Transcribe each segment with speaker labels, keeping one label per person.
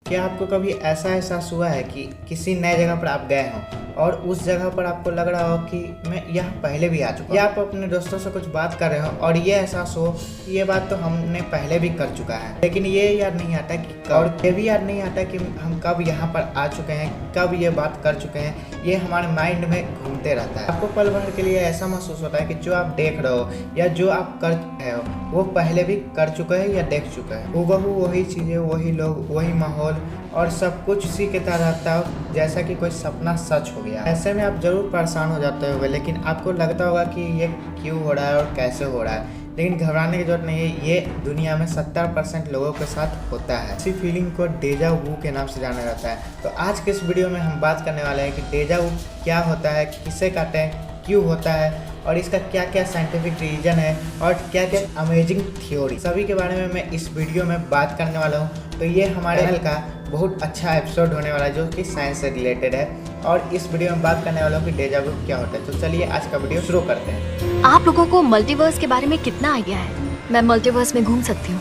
Speaker 1: क्या आपको कभी ऐसा एहसास हुआ है कि किसी नए जगह पर आप गए हों और उस जगह पर आपको लग रहा हो कि मैं यहाँ पहले भी आ चुका हूँ, या आप अपने दोस्तों से कुछ बात कर रहे हो और ये एहसास हो कि ये बात तो हमने पहले भी कर चुका है, लेकिन ये याद नहीं आता कि और ये भी याद नहीं आता कि हम कब यहाँ पर आ चुके हैं, कब ये बात कर चुके हैं। ये हमारे माइंड में घूमते रहता है। आपको पल भर के लिए ऐसा महसूस होता है कि जो आप देख रहे हो या जो आप कर रहे हो वो पहले भी कर चुके हैं या देख चुके हैं। हूबहू वही चीज़ें, वही लोग, वही माहौल और सब कुछ उसी के तरह रहता हो जैसा कि कोई सपना सच हो गया। ऐसे में आप जरूर परेशान हो जाते होंगे, लेकिन आपको लगता होगा कि ये क्यों हो रहा है और कैसे हो रहा है। लेकिन घबराने की जरूरत नहीं है, ये दुनिया में 70% लोगों के साथ होता है। इसी फीलिंग को डेजा वू के नाम से जाना जाता है। तो आज के इस वीडियो में हम बात करने वाले हैं कि डेजा वू क्या होता है, किसे कहते हैं, क्यों होता है और इसका क्या क्या साइंटिफिक रीजन है और क्या क्या अमेजिंग थ्योरी, सभी के बारे में मैं इस वीडियो में बात करने वाला हूँ। तो ये हमारे चैनल का बहुत अच्छा एपिसोड होने वाला है जो कि साइंस से रिलेटेड है और इस वीडियो में बात करने वाला हूँ कि डेजा वू क्या होता है। तो चलिए आज का वीडियो शुरू करते हैं।
Speaker 2: आप लोगों को मल्टीवर्स के बारे में कितना आइडिया है? मैं मल्टीवर्स में घूम सकती हूँ।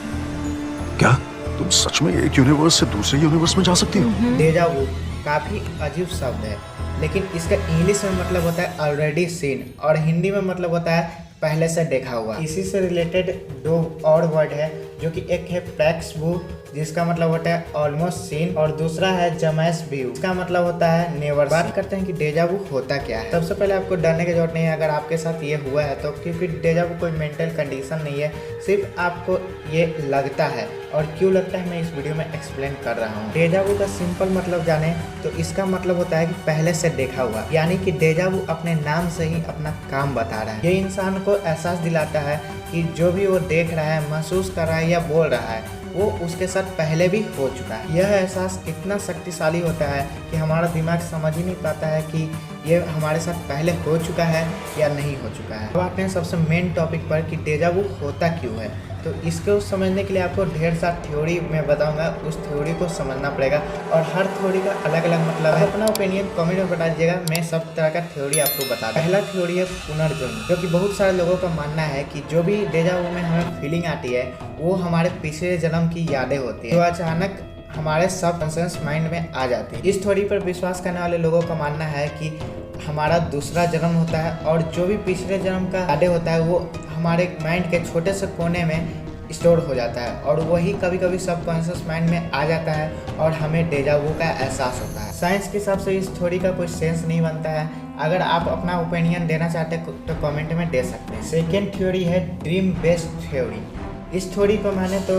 Speaker 3: क्या तुम सच में एक यूनिवर्स से दूसरे यूनिवर्स में जा सकती हो?
Speaker 1: डेजा वू काफी अजीब शब्द है, लेकिन इसका इंग्लिश में मतलब होता है ऑलरेडी सीन और हिंदी में मतलब होता है पहले से देखा हुआ। इसी से रिलेटेड दो और वर्ड है जो कि एक है प्रेक्स वू जिसका मतलब होता है ऑलमोस्ट सीन और दूसरा है जमैस व्यू, इसका मतलब होता है नेवर। बात करते हैं कि डेजा वू होता क्या है। सबसे पहले आपको डरने की जरूरत नहीं है अगर आपके साथ ये हुआ है तो, क्योंकि डेजा वू कोई मेंटल कंडीशन नहीं है, सिर्फ आपको ये लगता है। और क्यों लगता है मैं इस वीडियो में एक्सप्लेन कर रहा हूँ। डेजा वू का सिंपल मतलब जाने तो इसका मतलब होता है कि पहले से देखा हुआ, यानी कि डेजा वू अपने नाम से ही अपना काम बता रहा है। ये इंसान को एहसास दिलाता है कि जो भी वो देख रहा है, महसूस कर रहा है या बोल रहा है वो उसके साथ पहले भी हो चुका है। यह एहसास इतना शक्तिशाली होता है कि हमारा दिमाग समझ ही नहीं पाता है कि ये हमारे साथ पहले हो चुका है या नहीं हो चुका है। अब आते हैं सबसे मेन टॉपिक पर कि डेजा वू होता क्यों है। तो इसको समझने के लिए आपको ढेर सारा थ्योरी मैं बताऊंगा, उस थ्योरी को समझना पड़ेगा और हर थ्योरी का अलग अलग मतलब है। अपना ओपिनियन कमेंट में बता दीजिएगा, मैं सब तरह का थ्योरी आपको बता दूँ। पहला थ्योरी है पुनर्जन्म, जो कि बहुत सारे लोगों का मानना है कि जो भी डेजा वू में हमें फीलिंग आती है वो हमारे पिछले जन्म की यादें होती है जो अचानक हमारे सबकॉन्शियस माइंड में आ जाती है। इस थ्योरी पर विश्वास करने वाले लोगों का मानना है कि हमारा दूसरा जन्म होता है और जो भी पिछले जन्म का यादें होता है वो हमारे माइंड के छोटे से कोने में स्टोर हो जाता है और वही कभी कभी सबकॉन्शियस माइंड में आ जाता है और हमें डेजा वू का एहसास होता है। साइंस के हिसाब से इस थ्योरी का कोई सेंस नहीं बनता है। अगर आप अपना ओपिनियन देना चाहते हैं तो कमेंट में दे सकते हैं। सेकेंड थ्योरी है ड्रीम बेस्ड थ्योरी। इस थ्योरी को माने तो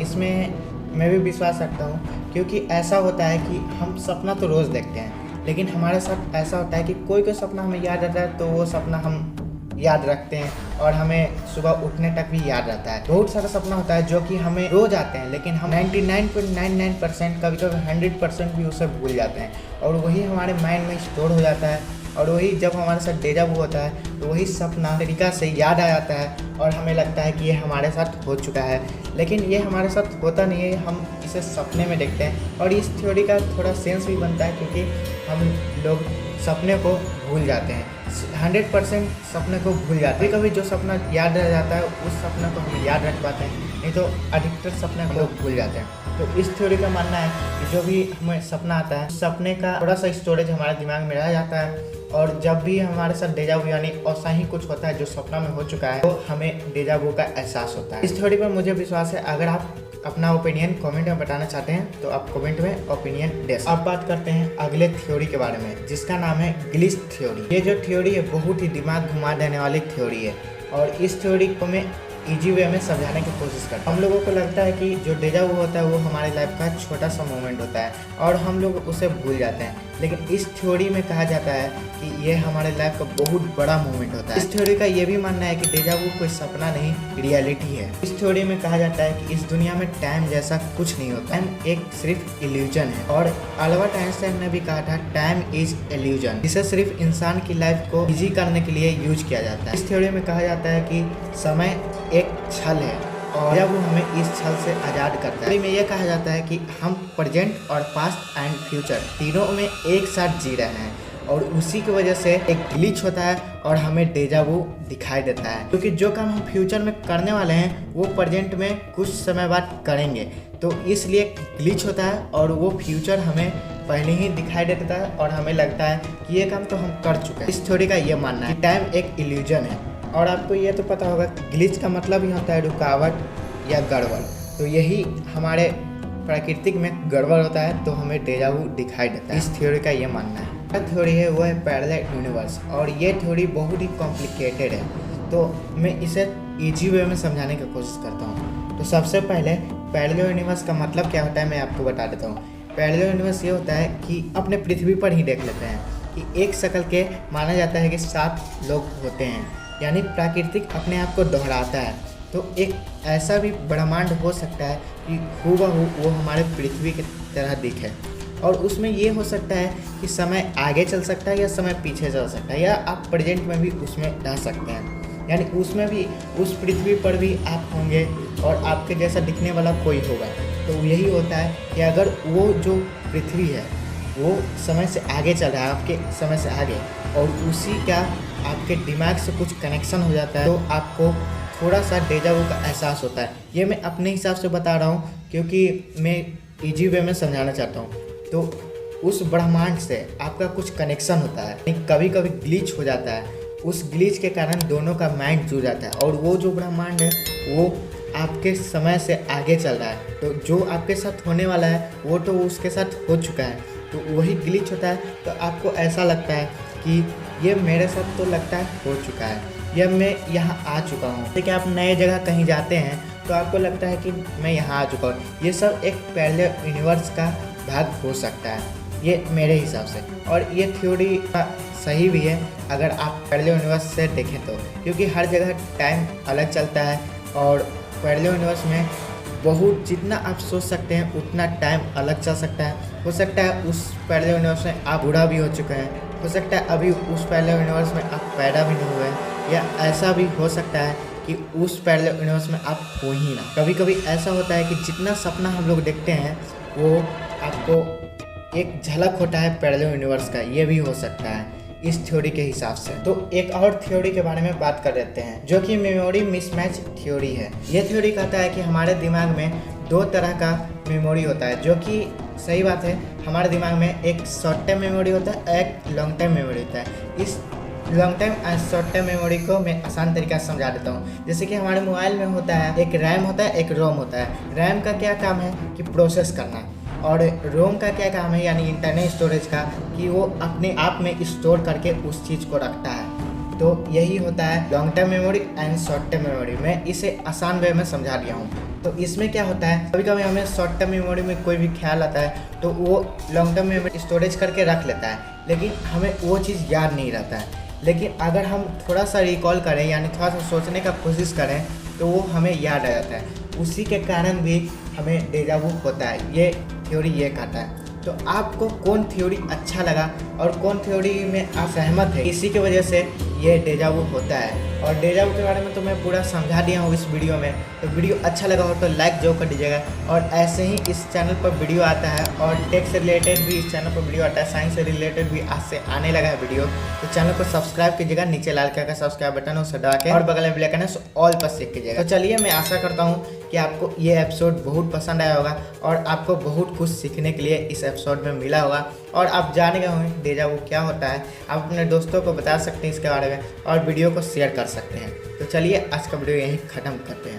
Speaker 1: इसमें मैं भी विश्वास रखता हूँ, क्योंकि ऐसा होता है कि हम सपना तो रोज़ देखते हैं, लेकिन हमारे साथ ऐसा होता है कि कोई सपना हमें याद आता है तो वो सपना हम याद रखते हैं और हमें सुबह उठने तक भी याद रहता है। बहुत सारा सपना होता है जो कि हमें रोज आते हैं, लेकिन हम 99.99% कभी कभी 100% भी उसे भूल जाते हैं और वही हमारे माइंड में स्टोर हो जाता है और वही जब हमारे साथ डेजा वू होता है तो वही सपना तरीका से याद आ जाता है और हमें लगता है कि ये हमारे साथ हो चुका है, लेकिन ये हमारे साथ होता नहीं है, हम इसे सपने में देखते हैं। और इस थ्योरी का थोड़ा सेंस भी बनता है क्योंकि हम लोग सपने को भूल जाते हैं, 100% सपने को भूल जाते हैं। कभी जो सपना याद रह जाता है उस सपने को हम याद रख पाते हैं, नहीं तो अधिकतर सपने को भूल जाते हैं। तो इस थ्योरी का मानना है कि जो भी हमें सपना आता है सपने का थोड़ा सा स्टोरेज हमारे दिमाग में रह जाता है और जब भी हमारे साथ डेजा वू यानी ऐसा ही कुछ होता है जो सपना में हो चुका है तो हमें डेजा वू का एहसास होता है। इस थ्योरी पर मुझे विश्वास है। अगर आप अपना ओपिनियन कमेंट में बताना चाहते हैं तो आप कमेंट में ओपिनियन दे सकते हैं। अब बात करते हैं अगले थ्योरी के बारे में जिसका नाम है ग्लिच थ्योरी। ये जो थ्योरी है बहुत ही दिमाग घुमा देने वाली थ्योरी है और इस थ्योरी को मैं इजी वे में समझाने की कोशिश करता हूँ। हम लोगों को लगता है कि जो डेजा वू होता है वो हमारे लाइफ का छोटा सा मोमेंट होता है और हम लोग उसे भूल जाते हैं, लेकिन इस थ्योरी में कहा जाता है कि ये हमारे लाइफ का बहुत बड़ा मोमेंट होता है। इस थ्योरी का ये भी मानना है कि डेजा वू कोई सपना नहीं, रियलिटी है। इस थ्योरी में कहा जाता है कि इस दुनिया में टाइम जैसा कुछ नहीं होता, टाइम एक सिर्फ इल्यूजन है और अल्बर्ट आइंस्टाइन ने भी कहा था टाइम इज इल्यूजन, जिसे सिर्फ इंसान की लाइफ को इजी करने के लिए यूज किया जाता है। इस थ्योरी में कहा जाता है कि समय एक छल है और जब वो हमें इस छल से आज़ाद करता है। में यह कहा जाता है कि हम प्रेजेंट और पास्ट एंड फ्यूचर तीनों में एक साथ जी रहे हैं और उसी की वजह से एक ग्लिच होता है और हमें डेजा वू दिखाई देता है, क्योंकि जो काम हम फ्यूचर में करने वाले हैं वो प्रेजेंट में कुछ समय बाद करेंगे, तो इसलिए ग्लिच होता है और वो फ्यूचर हमें पहले ही दिखाई देता है और हमें लगता है कि ये काम तो हम कर चुके हैं। इस थ्योरी का ये मानना है कि टाइम एक इल्यूजन है। और आपको ये तो पता होगा ग्लिच का मतलब ही होता है रुकावट या गड़बड़, तो यही हमारे प्राकृतिक में गड़बड़ होता है तो हमें डेजा वू दिखाई देता है। इस थ्योरी का ये मानना है। थ्योरी है वो है पैरेलल यूनिवर्स, और ये थ्योरी बहुत ही कॉम्प्लिकेटेड है, तो मैं इसे इजी वे में समझाने की कोशिश करता हूँ। तो सबसे पहले पैरेलल यूनिवर्स का मतलब क्या होता है मैं आपको बता देता हूँ। पैरेलल यूनिवर्स ये होता है कि अपने पृथ्वी पर ही देख लेते हैं कि एक शक्ल के माना जाता है कि 7 लोग होते हैं, यानी प्राकृतिक अपने आप को दोहराता है। तो एक ऐसा भी ब्रह्मांड हो सकता है कि हूबहू वो हमारे पृथ्वी की तरह दिखे, और उसमें ये हो सकता है कि समय आगे चल सकता है या समय पीछे चल सकता है, या आप प्रेजेंट में भी उसमें रह सकते हैं, यानी उसमें भी उस पृथ्वी पर भी आप होंगे और आपके जैसा दिखने वाला कोई होगा। तो यही होता है कि अगर वो जो पृथ्वी है वो समय से आगे चल रहा है, आपके समय से आगे, और उसी का आपके दिमाग से कुछ कनेक्शन हो जाता है, तो आपको थोड़ा सा डेजा वू का एहसास होता है। ये मैं अपने हिसाब से बता रहा हूँ क्योंकि मैं इजी वे में समझाना चाहता हूँ। तो उस ब्रह्मांड से आपका कुछ कनेक्शन होता है, कभी कभी ग्लिच हो जाता है, उस ग्लिच के कारण दोनों का माइंड जुड़ जाता है, और वो जो ब्रह्मांड है वो आपके समय से आगे चल रहा है। तो जो आपके साथ होने वाला है वो तो उसके साथ हो चुका है, तो वही ग्लिच होता है। तो आपको ऐसा लगता है कि ये मेरे साथ तो लगता है हो चुका है, या मैं यहाँ आ चुका हूँ। लेकिन आप नए जगह कहीं जाते हैं तो आपको लगता है कि मैं यहाँ आ चुका हूँ। ये सब एक पैरेलल यूनिवर्स का भाग हो सकता है, ये मेरे हिसाब से। और ये थ्योरी सही भी है अगर आप पैरेलल यूनिवर्स से देखें तो, क्योंकि हर जगह टाइम अलग चलता है, और पैरेलल यूनिवर्स में बहुत जितना आप सोच सकते हैं उतना टाइम अलग चल सकता है। हो सकता है उस पैरेलल यूनिवर्स में आप बूढ़ा भी हो चुके हैं, हो सकता है अभी उस पैरेलल यूनिवर्स में आप पैदा भी नहीं हुए, या ऐसा भी हो सकता है कि उस पैरेलल यूनिवर्स में आप हो ही ना। कभी कभी ऐसा होता है कि जितना सपना हम लोग देखते हैं वो आपको एक झलक होता है पैरेलल यूनिवर्स का, ये भी हो सकता है इस थ्योरी के हिसाब से। तो एक और थ्योरी के बारे में बात कर लेते हैं जो कि मेमोरी मिसमैच थ्योरी है। ये थ्योरी कहता है कि हमारे दिमाग में 2 तरह का मेमोरी होता है, जो कि सही बात है। हमारे दिमाग में एक शॉर्ट टर्म मेमोरी होता है, एक लॉन्ग टर्म मेमोरी होता है। इस long term and short term memory को मैं आसान तरीका से समझा देता हूँ। जैसे कि हमारे मोबाइल में होता है एक रैम होता है, एक रोम होता है। रैम का क्या काम है कि प्रोसेस करना, और रोम का क्या काम है यानी इंटरनल स्टोरेज का कि वो अपने आप में स्टोर करके उस चीज़ को रखता है। तो यही होता है long term memory and short term memory. मैं इसे आसान वे में समझा दिया हूँ। तो इसमें क्या होता है, कभी कभी हमें शॉर्ट टर्म मेमोरी में कोई भी ख्याल आता है तो वो लॉन्ग टर्म मेमोरी स्टोरेज करके रख लेता है, लेकिन हमें वो चीज़ याद नहीं रहता है। लेकिन अगर हम थोड़ा सा रिकॉल करें यानी थोड़ा सा सोचने का कोशिश करें तो वो हमें याद आ जाता है। उसी के कारण भी हमें डेजा वू होता है, ये थ्योरी ये कहता है। तो आपको कौन थ्योरी अच्छा लगा और कौन थ्योरी में आप सहमत है, इसी की वजह से ये डेजा वू होता है। और डेजा वू के बारे में तो मैं पूरा समझा दिया हूँ इस वीडियो में। तो वीडियो अच्छा लगा हो तो लाइक जरूर कर दीजिएगा। और ऐसे ही इस चैनल पर वीडियो आता है, और टेक से रिलेटेड भी इस चैनल पर वीडियो आता है, साइंस से रिलेटेड भी आज से आने लगा है वीडियो। तो चैनल को सब्सक्राइब कीजिएगा, नीचे लाल कलर का सब्सक्राइब बटन उसे दबा के, और बगल में बेल आइकन है ऑल पर क्लिक कीजिएगा। तो चलिए, मैं आशा करता हूँ कि आपको ये एपिसोड बहुत पसंद आया होगा और आपको बहुत कुछ सीखने के लिए इस एपिसोड में मिला होगा, और आप जान गए होंगे डेजा वू क्या होता है। आप अपने दोस्तों को बता सकते हैं इसके बारे में, और वीडियो को शेयर कर सकते हैं। तो चलिए, आज का वीडियो यहीं ख़त्म करते हैं।